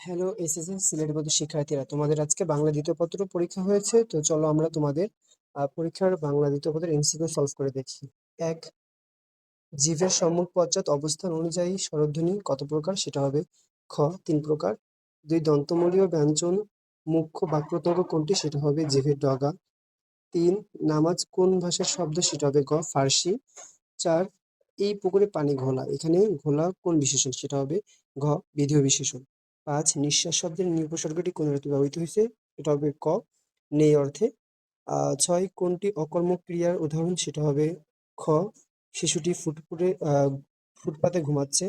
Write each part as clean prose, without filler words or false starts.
Hello SSC সিলেটবন্দি শিক্ষার্থীরা, তোমাদের আজকে বাংলা দ্বিতীয় পত্র পরীক্ষা হয়েছে। তো চলো আমরা তোমাদের পরীক্ষার বাংলা দ্বিতীয় পত্রের এমসিকিউ সলভ করে দেখি। এক, জিভের সম্মুখ পশ্চাৎ অবস্থান অনুযায়ী স্বরধ্বনি কত প্রকার? সেটা হবে খ 3 প্রকার। 2, দন্তমূলীয় ব্যঞ্জন মুখ্য বাক্যতঙ্গ কোনটি? সেটা হবে জিভের ডগা। 3, নামাজ কোন ভাষার শব্দ? সেটা হবে গ ফার্সি। 4, এই পুকুরে পানি ঘোলা, এখানে ঘোলা কোন বিশেষণ? সেটা হবে ঘ বিধেয় বিশেষণ। 5, নিঃশ্বাস শব্দের উপসর্গটি কোন অর্থে ব্যবহৃত হয়েছে? এটা হবে ক নেই অর্থে। 6, কোনটি অকর্মক ক্রিয়ার উদাহরণ? সেটা হবে খ শিশুটি ফুটপাতে ঘুমাচ্ছে।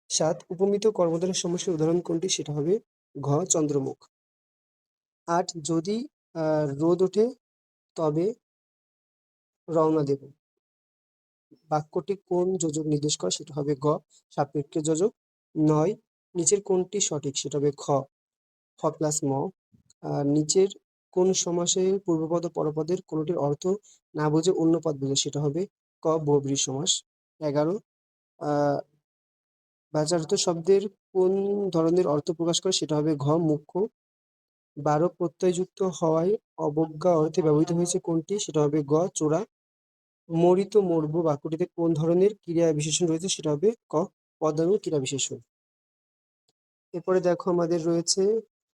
7, উপমিত কর্মধারয় সমস্যার উদাহরণ কোনটি? সেটা হবে ঘ চন্দ্রমুখ। 8, যদি রোদ ওঠে তবে রওনা দেব, বাক্যটি কোন যোজক নির্দেশ করে? সেটা হবে গ সাপেক্ষে যোজক। 9, নিচের কোনটি সঠিক? সেটা হবে খ খ প্লাস ম। নিচের কোন সমাসে পূর্বপদ ও পরপদের কোনটির অর্থ না বুঝে অন্য পদ বোঝে? সেটা হবে ক বহুব্রীহি সমাস। 11, আহ বাচার্থ শব্দের কোন ধরনের অর্থ প্রকাশ করে? সেটা হবে ঘ মুখ্য। 12, প্রত্যয়যুক্ত হওয়ায় অবজ্ঞা অর্থে ব্যবহৃত হয়েছে কোনটি? সেটা হবে গ চোরা। মরিত মরব বাক্যটিতে কোন ধরনের ক্রিয়া বিশেষণ রয়েছে? সেটা হবে ক পদানু ক্রিয়া বিশেষণ। এরপরে দেখো আমাদের রয়েছে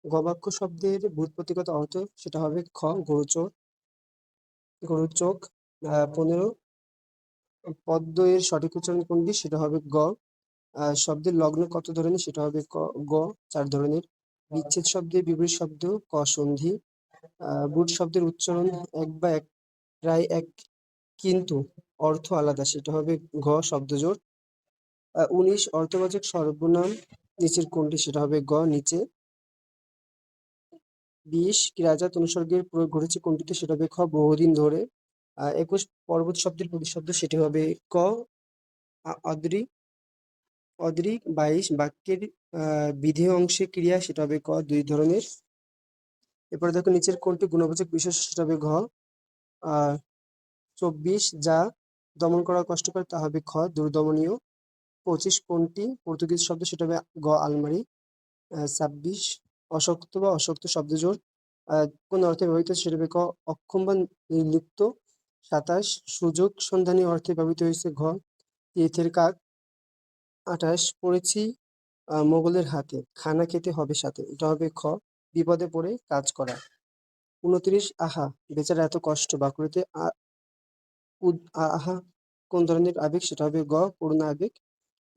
গবাক্য শব্দের ব্যুৎপত্তিগত অর্থ, সেটা হবে খ গরুচোর গরুর চোখ। 15, পদ্য এর সঠিক উচ্চারণ কোনটি? সেটা হবে গ। শব্দের লগ্ন কত ধরনের? সেটা হবে গ 4 ধরনের। বিচ্ছেদ শব্দের বিপরীত শব্দ ক সন্ধি। বুট শব্দের উচ্চারণ এক বা এক প্রায় এক কিন্তু অর্থ আলাদা, সেটা হবে ঘ শব্দজোড়। 19, অর্থবাচক সর্বনাম নিচের কোনটি? সেটা হবে গ নিচে। 20, ক্রিয়াজাত অনুসর্গের প্রয়োগ ঘটেছে কোনটিতে? সেটা হবে খ বহুদিন ধরে। 21, পর্বত শব্দের প্রতিশব্দ, সেটি হবে ক অদ্রি অদ্রি। 22, বাক্যের বিধেয় অংশে ক্রিয়া, সেটা হবে ক 2 ধরনের। এরপরে দেখো নিচের কোনটি গুণবাচক বিশেষ্য? সেটা হবে ঘ। আহ 24, যা দমন করা কষ্টকর, তা হবে খ দুর্দমনীয়। 25, কোনটি পর্তুগিজ শব্দ? সেটা হবে গ আলমারি। 26, অশক্ত বা অশক্ত শব্দজোড় কোন অর্থে ব্যবহৃত? সেটা হবে ক অক্ষম বা নির্লিপ্ত। 27, সুযোগ সন্ধানী অর্থে ব্যবহৃত হয়েছে ঘ তীর্থের কাক। 28, পড়েছি মোগলের হাতে, খানা খেতে হবে সাথে, এটা হবে খ বিপদে পড়ে কাজ করা। 29, আহা বেচারা এত কষ্ট বাক্যটিতে আহা কোন ধরনের আবেগ? সেটা হবে গ করুণা আবেগ।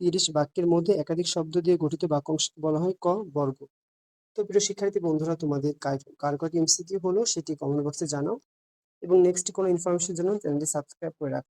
30, বাক্যের মধ্যে একাধিক শব্দ দিয়ে গঠিত বাক্যাংশকে বলা হয় ক বর্গ। তো প্রিয় শিক্ষার্থী বন্ধুরা, তোমাদের কার কয়টি এমসিকিউ হলো সেটি কমেন্ট বক্সে জানাও এবং নেক্সট কোনো ইনফরমেশনের জন্য চ্যানেলটি সাবস্ক্রাইব করে রাখো।